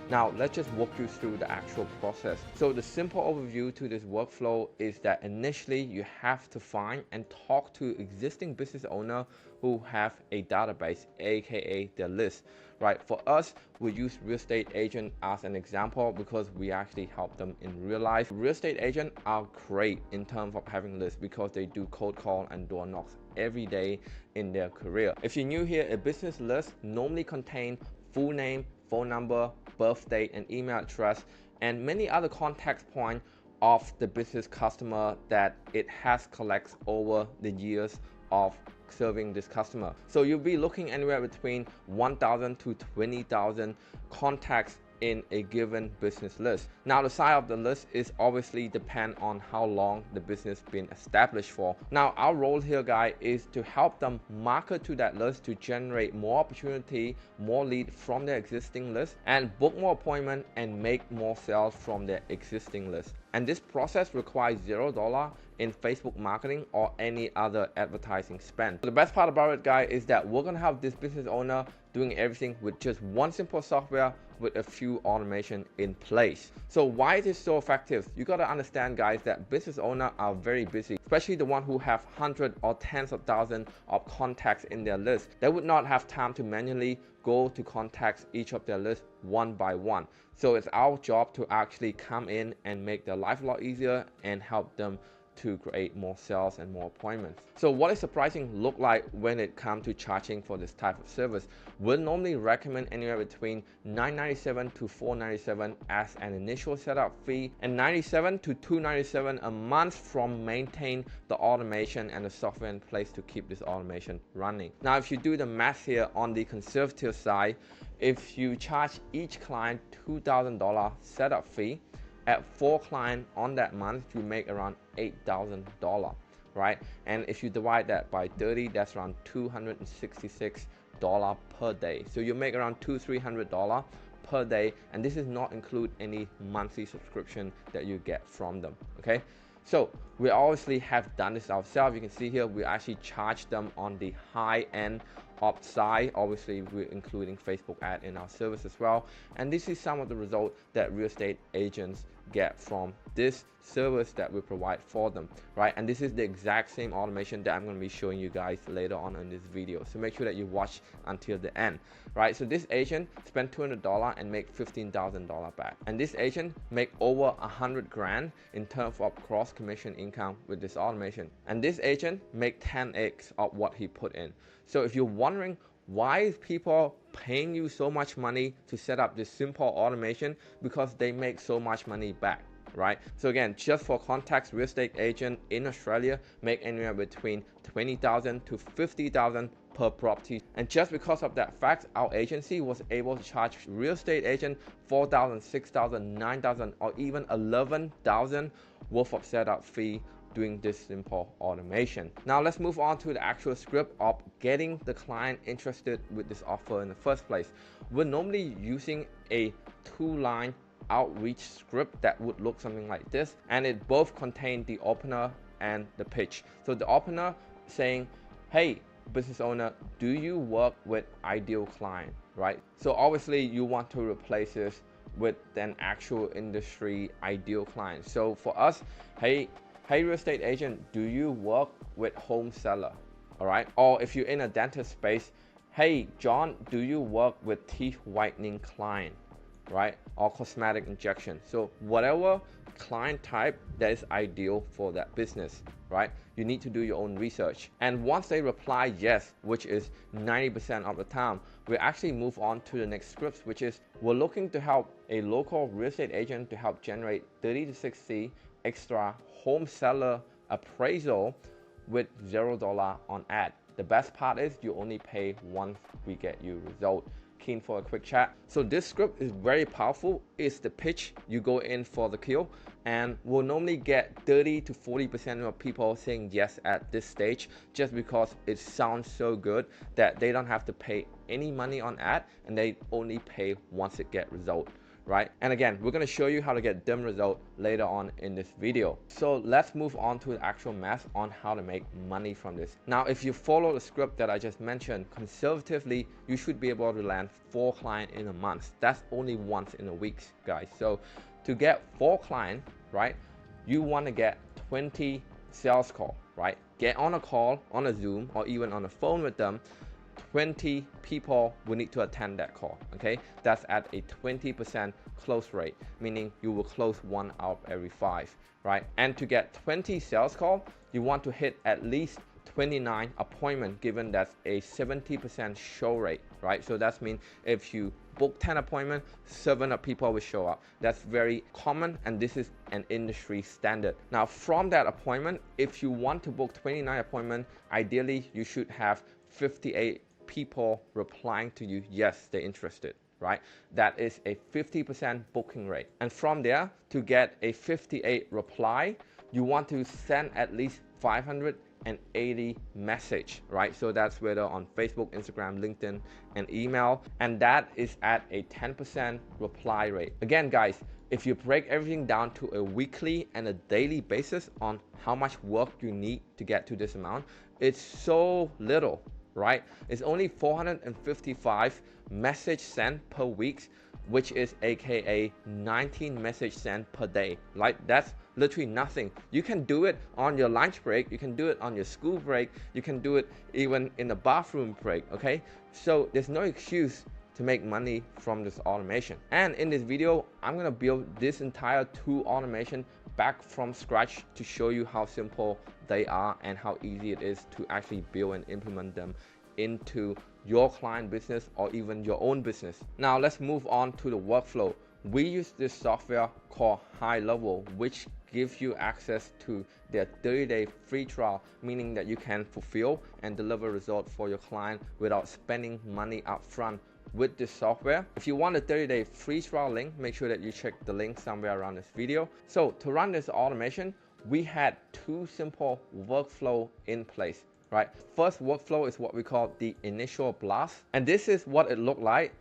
Now let's just walk you through the actual process. So the simple overview to this workflow is that initially you have to find and talk to existing business owner who have a database, aka their list, right? For us, we use real estate agent as an example because we actually help them in real life. Real estate agents are great in terms of having lists because they do cold call and door knocks every day in their career. If you're new here, a business list normally contains full name, phone number, birth date, and email address, and many other contact points of the business customer that it has collected over the years of serving this customer. So you'll be looking anywhere between 1,000 to 20,000 contacts in a given business list. Now the size of the list is obviously depend on how long the business been established for. Now our role here, guys, is to help them market to that list to generate more opportunity, more lead from their existing list, and book more appointment and make more sales from their existing list. And this process requires $0 in Facebook marketing or any other advertising spend. The best part about it, guys, is that we're gonna have this business owner doing everything with just one simple software with a few automation in place. So why is it so effective? You gotta understand, guys, that business owners are very busy, especially the one who have hundreds or tens of thousands of contacts in their list. They would not have time to manually go to contact each of their lists one by one. So it's our job to actually come in and make their life a lot easier and help them to create more sales and more appointments. So what does the pricing look like when it comes to charging for this type of service? We'll normally recommend anywhere between $997 to $497 as an initial setup fee, and $97 to $297 a month from maintain the automation and the software in place to keep this automation running. Now if you do the math here on the conservative side, if you charge each client $2,000 setup fee, at 4 clients on that month, you make around $8,000, right? And if you divide that by 30, that's around $266 per day. So you make around $200-300 per day, and this is not include any monthly subscription that you get from them, okay? So we obviously have done this ourselves. You can see here we actually charge them on the high end upside. Obviously we're including Facebook ad in our service as well, and this is some of the results that real estate agents get from this service that we provide for them, right? And this is the exact same automation that I'm going to be showing you guys later on in this video, so make sure that you watch until the end, right? So this agent spent $200 and make $15,000 back, and this agent make over 100 grand in terms of cross commission income with this automation, and this agent make 10x of what he put in. So if you're wondering why is people paying you so much money to set up this simple automation, because they make so much money back, right? So again, just for context, real estate agent in Australia make anywhere between 20,000 to 50,000 per property, and just because of that fact, our agency was able to charge real estate agent 4,000, 6,000, 9,000, or even 11,000 worth of setup fee doing this simple automation. Now let's move on to the actual script of getting the client interested with this offer in the first place. We're normally using a 2-line outreach script that would look something like this, and it both contain the opener and the pitch. So the opener saying, hey business owner, do you work with ideal client, right? So obviously you want to replace this with an actual industry ideal client. So for us, hey real estate agent, do you work with home seller? All right. Or if you're in a dentist space, hey John, do you work with teeth whitening client, right? Or cosmetic injection. So whatever client type that is ideal for that business, right? You need to do your own research. And once they reply yes, which is 90% of the time, we actually move on to the next scripts, which is we're looking to help a local real estate agent to help generate 30 to 60 extra home seller appraisal with $0 on ad. The best part is you only pay once we get you result. Keen for a quick chat? So this script is very powerful. It's the pitch. You go in for the kill, and we'll normally get 30 to 40% of people saying yes at this stage, just because it sounds so good that they don't have to pay any money on ad, and they only pay once it get result, right? And again, we're gonna show you how to get dim result later on in this video. So let's move on to the actual math on how to make money from this. Now, if you follow the script that I just mentioned, conservatively, you should be able to land 4 clients in a month. That's only once in a week, guys. So to get 4 clients, right, you wanna get 20 sales call, right? Get on a call, on a Zoom, or even on the phone with them. 20 people will need to attend that call, okay? That's at a 20% close rate, meaning you will close 1 out of every 5, right? And to get 20 sales call, you want to hit at least 29 appointment, given that's a 70% show rate, right? So that means if you book 10 appointments, 7 people will show up. That's very common, and this is an industry standard. Now, from that appointment, if you want to book 29 appointments, ideally you should have 58 people replying to you, yes, they're interested, right? That is a 50% booking rate. And from there, to get a 58 reply, you want to send at least 580 message, right? So that's whether on Facebook, Instagram, LinkedIn, and email, and that is at a 10% reply rate. Again, guys, if you break everything down to a weekly and a daily basis on how much work you need to get to this amount, it's so little, right? It's only 455 message sent per week, which is aka 19 message sent per day. Like, that's literally nothing. You can do it on your lunch break, you can do it on your school break, you can do it even in the bathroom break, okay? So there's no excuse to make money from this automation. And in this video, I'm gonna build this entire tool automation back from scratch to show you how simple they are and how easy it is to actually build and implement them into your client business or even your own business. Now let's move on to the workflow. We use this software called GoHighLevel, which gives you access to their 30-day free trial, meaning that you can fulfill and deliver results for your client without spending money up front with this software. If you want a 30-day free trial link, make sure that you check the link somewhere around this video. So to run this automation, we had 2 simple workflow in place, right? First workflow is what we call the initial blast, and this is what it looked like.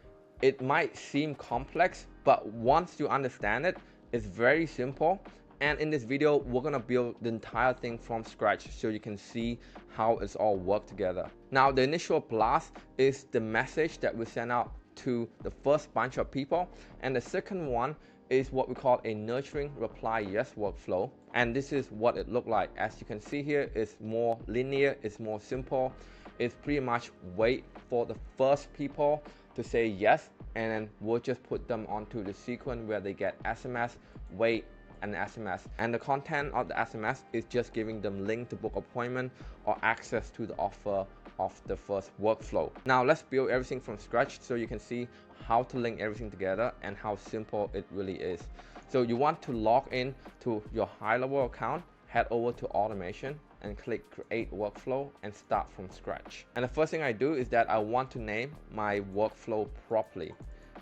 It might seem complex, but once you understand it, it's very simple. And in this video, we're gonna build the entire thing from scratch so you can see how it's all worked together. Now, the initial blast is the message that we send out to the first bunch of people. And the second one is what we call a nurturing reply yes workflow. And this is what it looked like. As you can see here, it's more linear, it's more simple. It's pretty much wait for the first people to say yes, and then we'll just put them onto the sequence where they get SMS, wait, and SMS. And the content of the SMS is just giving them link to book appointment or access to the offer of the first workflow. Now let's build everything from scratch so you can see how to link everything together and how simple it really is. So you want to log in to your GoHighLevel account, head over to automation and click create workflow and start from scratch. And the first thing I do is that I want to name my workflow properly.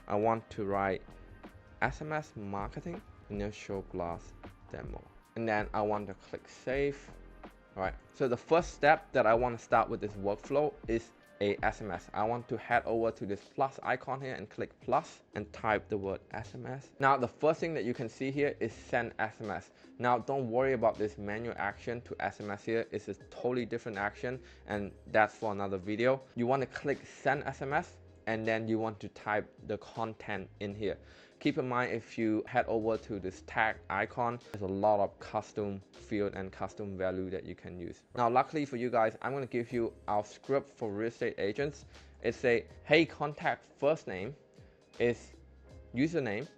I want to write SMS marketing initial blast demo, and then I want to click save. All right, so the first step that I want to start with this workflow is a SMS. I want to head over to this plus icon here and click plus and type the word SMS. Now the first thing that you can see here is send SMS. Now don't worry about this manual action to SMS here. It's a totally different action, and that's for another video. You want to click send SMS, and then you want to type the content in here. Keep in mind, if you head over to this tag icon, there's a lot of custom field and custom value that you can use. Now, luckily for you guys, I'm gonna give you our script for real estate agents. It's a, hey, contact first name is username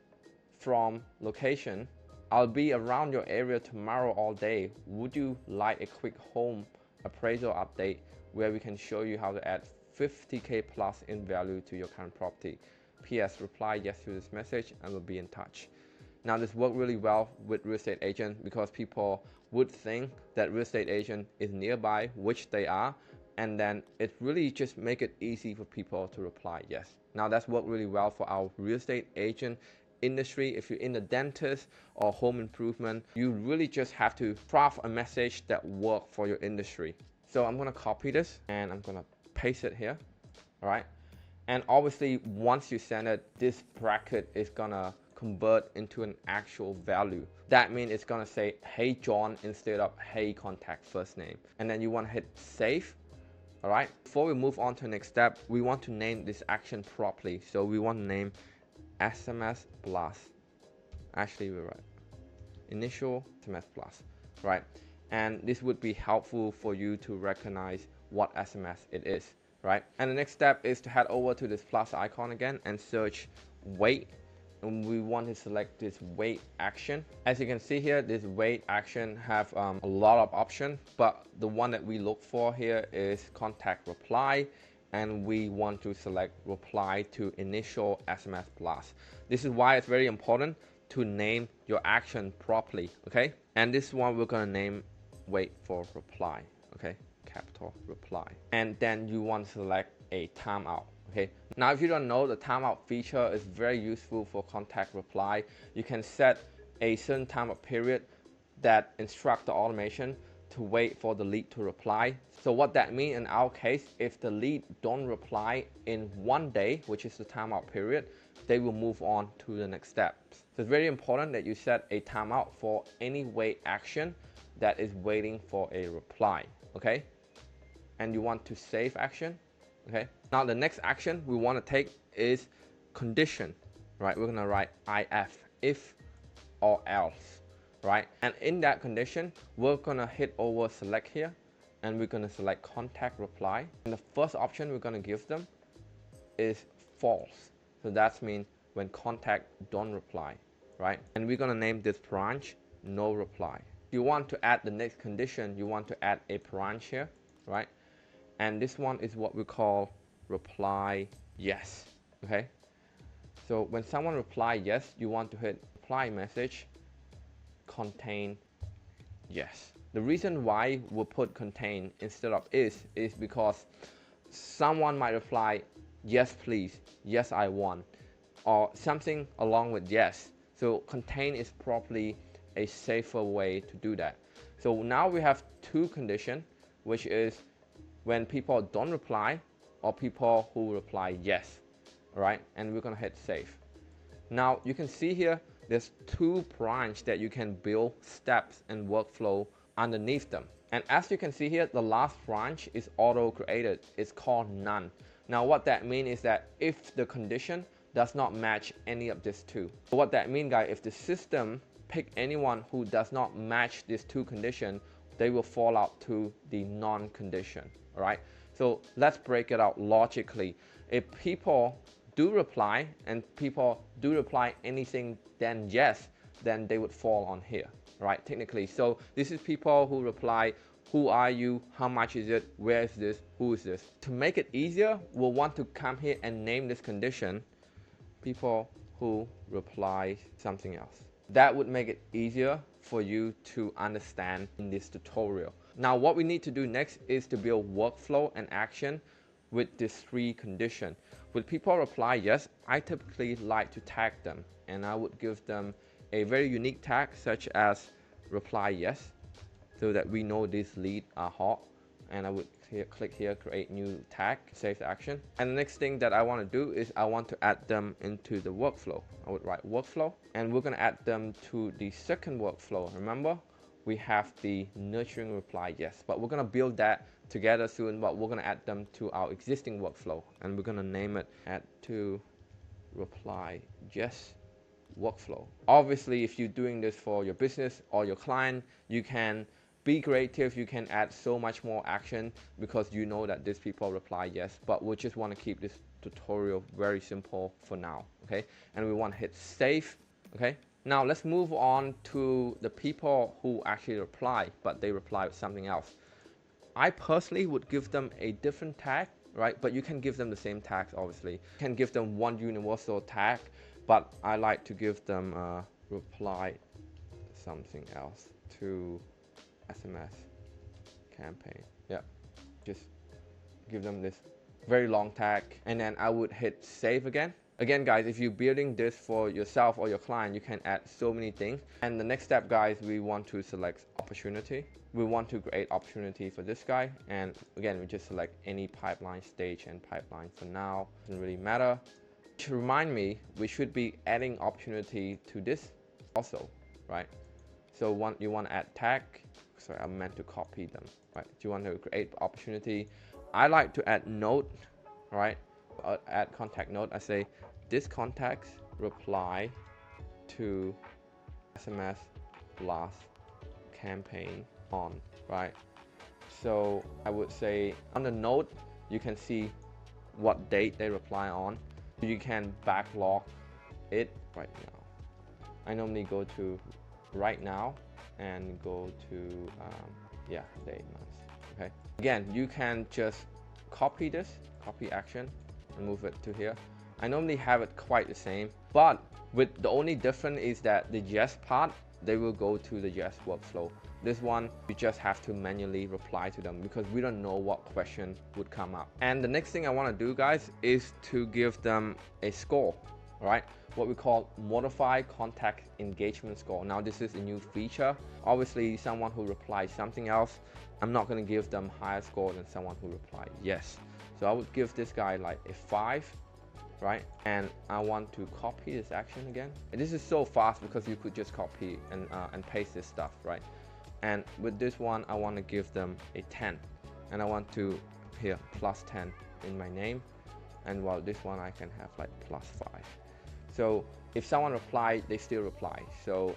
from location. I'll be around your area tomorrow all day. Would you like a quick home appraisal update where we can show you how to add 50K plus in value to your current property? PS, reply yes to this message and we'll be in touch. Now this worked really well with real estate agent because people would think that real estate agent is nearby, which they are, and then it really just make it easy for people to reply yes. Now that's worked really well for our real estate agent industry. If you're in the dentist or home improvement, you really just have to craft a message that works for your industry. So I'm gonna copy this and I'm gonna paste it here, all right? And obviously, once you send it, this bracket is gonna convert into an actual value. That means it's gonna say, hey John, instead of hey contact first name. And then you wanna hit save. All right, before we move on to the next step, we want to name this action properly. So we want to name SMS blast. Actually, we're right. Initial SMS blast, right? And this would be helpful for you to recognize what SMS it is, right? And the next step is to head over to this plus icon again and search wait. And we want to select this wait action. As you can see here, this wait action have a lot of options, but the one that we look for here is contact reply, and we want to select reply to initial SMS blast. This is why it's very important to name your action properly, okay? And this one we're gonna name wait for reply, okay? Capital reply. And then you want to select a timeout. Okay. Now, if you don't know, the timeout feature is very useful for contact reply. You can set a certain timeout period that instruct the automation to wait for the lead to reply. So what that means in our case, if the lead don't reply in 1 day, which is the timeout period, they will move on to the next steps. So it's very important that you set a timeout for any wait action that is waiting for a reply. Okay. And you want to save action. Okay. Now the next action we want to take is condition, right? We're gonna write if or else, right? And in that condition, we're gonna hit over select here, and we're gonna select contact reply. And the first option we're gonna give them is false. So that means when contact don't reply, right? And we're gonna name this branch no reply. If you want to add the next condition, you want to add a branch here, right? And this one is what we call reply yes. Okay, so when someone reply yes, you want to hit reply message contain yes. The reason why we put contain instead of is because someone might reply yes please, yes I want, or something along with yes. So contain is probably a safer way to do that. So now we have two conditions, which is when people don't reply or people who reply yes. All right, and we're gonna hit save. Now you can see here there's two branches that you can build steps and workflow underneath them. And as you can see here, the last branch is auto created. It's called none. Now what that means is that if the condition does not match any of these two. So what that means, guys, if the system pick anyone who does not match these two conditions, they will fall out to the non-condition. All right, so let's break it out logically. If people do reply and people do reply anything then yes, then they would fall on here, right? Technically, so this is people who reply, who are you, how much is it, where is this, who is this. To make it easier, we'll want to come here and name this condition people who reply something else. That would make it easier for you to understand in this tutorial. Now what we need to do next is to build workflow and action with these three conditions. When people reply yes, I typically like to tag them, and I would give them a very unique tag such as reply yes, so that we know this lead are hot. And I would click here, create new tag, save the action. And the next thing that I want to do is I want to add them into the workflow. I would write workflow, and we're going to add them to the second workflow. Remember, we have the nurturing reply yes, but we're going to build that together soon, but we're going to add them to our existing workflow, and we're going to name it add to reply yes workflow. Obviously, if you're doing this for your business or your client, you can be creative, you can add so much more action because you know that these people reply yes, but we just want to keep this tutorial very simple for now, okay? And we want to hit save, okay? Now let's move on to the people who actually reply, but they reply with something else. I personally would give them a different tag, right? But you can give them the same tags, obviously. You can give them one universal tag, but I like to give them reply something else to SMS campaign. Yeah, just give them this very long tag, and then I would hit save again. Again, guys, if you're building this for yourself or your client, you can add so many things. And the next step, guys, we want to select opportunity. We want to create opportunity for this guy. And again, we just select any pipeline stage and pipeline for now. Doesn't really matter. To remind me, we should be adding opportunity to this also, right? So you want to add tag. Sorry, I meant to copy them, right? Do you want to create opportunity? I like to add note, right? Add contact note. I say this contacts reply to SMS last campaign on, right? So I would say on the note, you can see what date they reply on. You can backlog it right now. I normally go to right now and go to yeah, date months. Okay, again, you can just copy this, copy action, and move it to here. I normally have it quite the same, but with the only difference is that the yes part, they will go to the yes workflow. This one, you just have to manually reply to them because we don't know what question would come up. And the next thing I want to do, guys, is to give them a score, right? What we call modified contact engagement score. Now this is a new feature. Obviously, someone who replies something else, I'm not going to give them higher score than someone who replied yes. So I would give this guy like a 5, right? And I want to copy this action again. And this is so fast because you could just copy and paste this stuff, right? And with this one, I want to give them a 10, and I want to here +10 in my name. And while this one, I can have like +5. So if someone replied, they still reply. So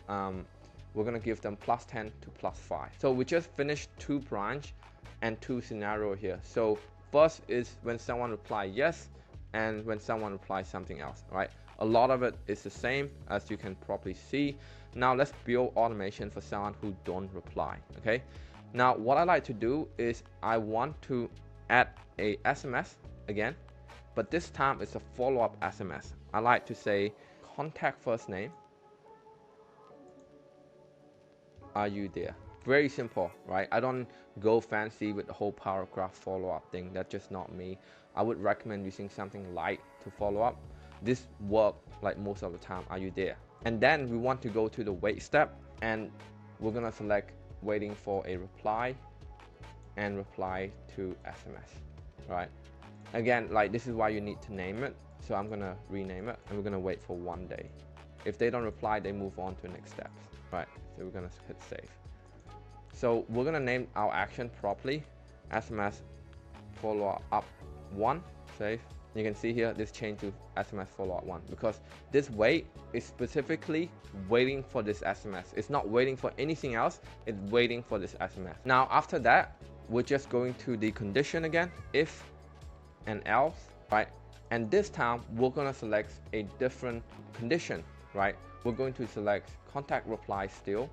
we're gonna give them +10 to +5. So we just finished 2 branch and 2 scenario here. So first is when someone replies yes, and when someone replies something else, right? A lot of it is the same, as you can probably see. Now let's build automation for someone who don't reply, okay? Now what I like to do is I want to add a SMS again, but this time it's a follow-up SMS. I like to say contact first name, are you there? Very simple, right? I don't go fancy with the whole paragraph follow-up thing. That's just not me. I would recommend using something light to follow up. This works like most of the time, are you there? And then we want to go to the wait step, and we're gonna select waiting for a reply and reply to SMS, right? Again, like this is why you need to name it. So I'm gonna rename it, and we're gonna wait for 1 day. If they don't reply, they move on to the next steps, right? So we're gonna hit save. So we're gonna name our action properly, SMS follow up 1, save. You can see here this changed to SMS follow up 1 because this wait is specifically waiting for this SMS. It's not waiting for anything else, it's waiting for this SMS. Now after that, we're just going to the condition again, if and else, right? And this time we're gonna select a different condition, right? We're going to select contact reply still,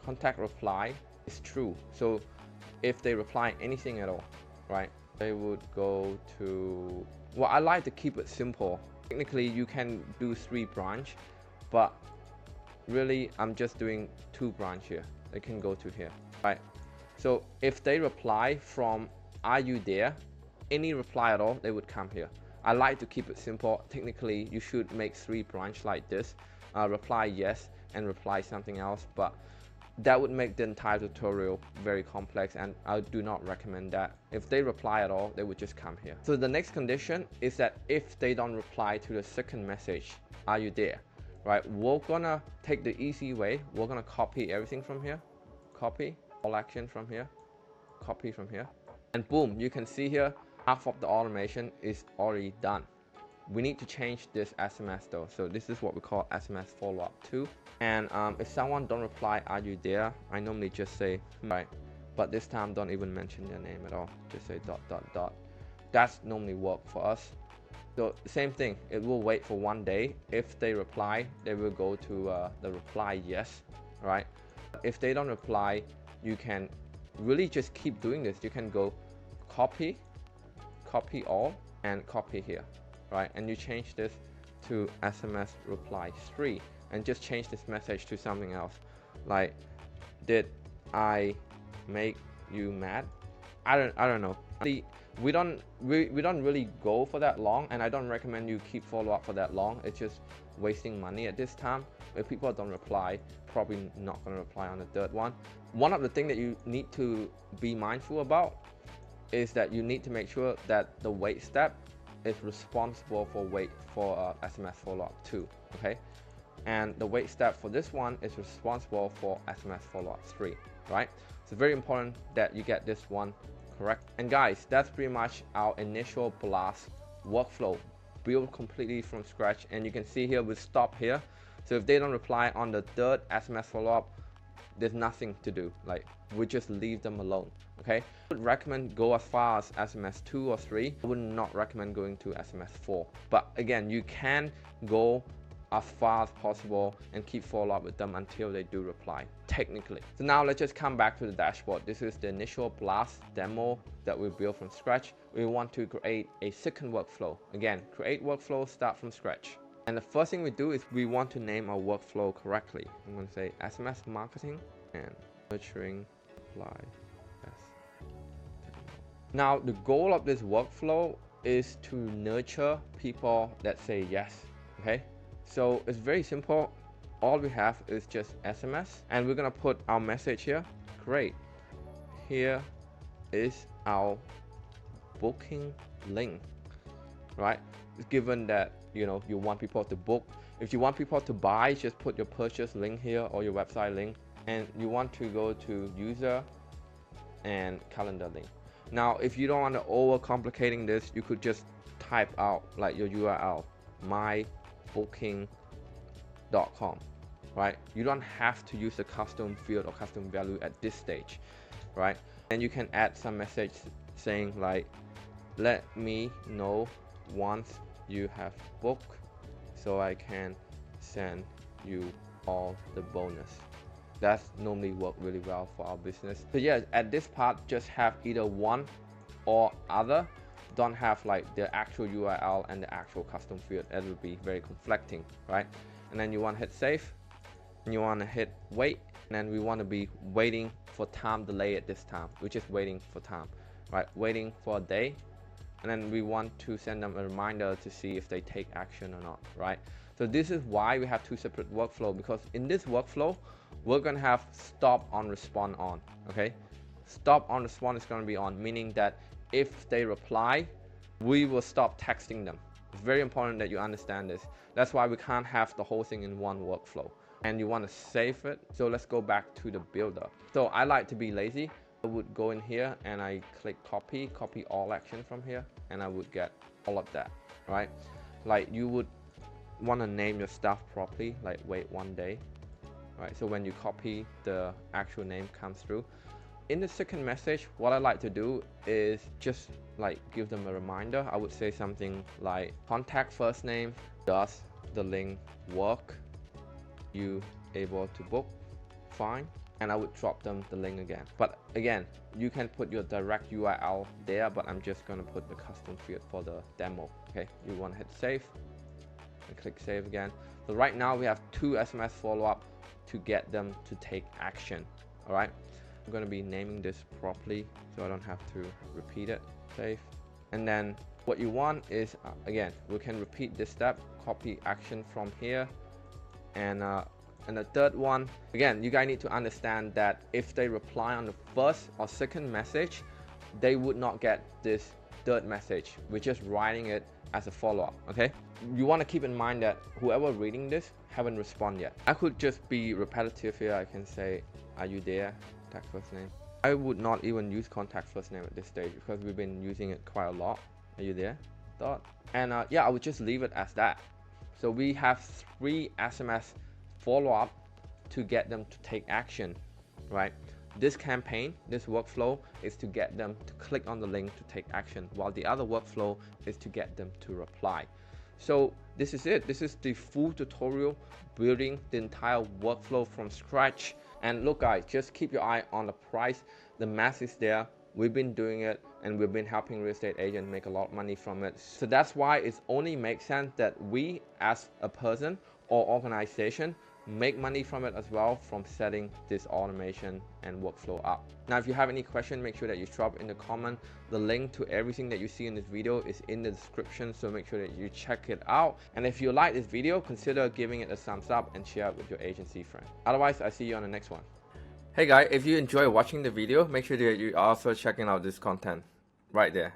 contact reply is true. So if they reply anything at all, right, they would go to, well, I like to keep it simple. Technically you can do 3 branch, but really I'm just doing 2 branch here. They can go to here, right? So if they reply from are you there, any reply at all, they would come here. I like to keep it simple. Technically you should make 3 branch like this, reply yes and reply something else, but that would make the entire tutorial very complex, and I do not recommend that. If they reply at all, they would just come here. So the next condition is that if they don't reply to the second message, are you there, right? We're gonna take the easy way. We're gonna copy everything from here, copy all action from here, copy from here, and boom, you can see here half of the automation is already done. We need to change this SMS though. So this is what we call SMS follow-up 2. And if someone don't reply, are you there? I normally just say, right. But this time don't even mention their name at all. Just say ... That's normally work for us. So same thing, it will wait for 1 day. If they reply, they will go to the reply yes, right? If they don't reply, you can really just keep doing this. You can go copy all, and copy here, right? And you change this to SMS reply 3 and just change this message to something else, like, did I make you mad? I don't know. We don't really go for that long, and I don't recommend you keep follow up for that long. It's just wasting money at this time. If people don't reply, probably not going to reply on the 3rd one. One of the things that you need to be mindful about is that you need to make sure that the wait step is responsible for wait for SMS follow-up 2, okay? And the wait step for this one is responsible for SMS follow-up 3, right? So very important that you get this one correct. And guys, that's pretty much our initial blast workflow built completely from scratch. And you can see here we stop here. So if they don't reply on the third SMS follow-up, there's nothing to do. Like, we just leave them alone, okay? I would recommend go as far as SMS 2 or 3. I would not recommend going to SMS 4. But again, you can go as far as possible and keep follow up with them until they do reply, technically. So now let's just come back to the dashboard. This is the initial blast demo that we built from scratch. We want to create a second workflow. Again, create workflow, start from scratch. And the first thing we do is we want to name our workflow correctly. I'm going to say SMS marketing and nurturing reply. Now, the goal of this workflow is to nurture people that say yes, okay? So it's very simple. All we have is just SMS, and we're gonna put our message here. Great. Here is our booking link, right? Given that, you know, you want people to book. If you want people to buy, just put your purchase link here or your website link. And you want to go to user and calendar link. Now, if you don't want to overcomplicating this, you could just type out like your URL, mybooking.com, right? You don't have to use a custom field or custom value at this stage, right? And you can add some message saying like, let me know once you have booked so I can send you all the bonus. That's normally work really well for our business. So yeah, at this part, just have either one or other. Don't have like the actual URL and the actual custom field. That would be very conflicting, right? And then you want to hit save, and you want to hit wait, and then we want to be waiting for time delay at this time. We're just waiting for time, right? Waiting for a day, and then we want to send them a reminder to see if they take action or not, right? So this is why we have two separate workflow, because in this workflow, we're gonna have stop on respond on, okay? Stop on respond is gonna be on, meaning that if they reply, we will stop texting them. It's very important that you understand this. That's why we can't have the whole thing in one workflow. And you wanna save it. So let's go back to the builder. So I like to be lazy. I would go in here and I click copy all action from here, and I would get all of that, right? Like you would wanna name your stuff properly, like wait one day. Right, so when you copy, the actual name comes through. In the second message, what I like to do is just like give them a reminder. I would say something like contact first name, does the link work? You able to book? Fine. And I would drop them the link again. But again, you can put your direct URL there, but I'm just gonna put the custom field for the demo. Okay, you want to hit save and click save again. So right now we have two SMS follow-up to get them to take action. All right, I'm going to be naming this properly so I don't have to repeat it. Save. And then what you want is again, we can repeat this step, copy action from here, and the third one, again, you guys need to understand that if they reply on the first or second message, they would not get this third message. We're just writing it as a follow-up, okay? You want to keep in mind that whoever reading this haven't responded yet. I could just be repetitive here. I can say, are you there? Contact first name. I would not even use contact first name at this stage because we've been using it quite a lot. Are you there? Dot. And yeah, I would just leave it as that. So we have 3 SMS follow-up to get them to take action, right? This campaign, this workflow is to get them to click on the link to take action, while the other workflow is to get them to reply. So this is it. This is the full tutorial building the entire workflow from scratch. And look guys, just keep your eye on the price. The math is there. We've been doing it and we've been helping real estate agents make a lot of money from it. So that's why it only makes sense that we as a person or organization make money from it as well, from setting this automation and workflow up. Now, if you have any question, make sure that you drop in the comment. The link to everything that you see in this video is in the description, so make sure that you check it out. And if you like this video, consider giving it a thumbs up and share it with your agency friend. Otherwise, I'll see you on the next one. Hey guys, if you enjoy watching the video, make sure that you also checking out this content right there.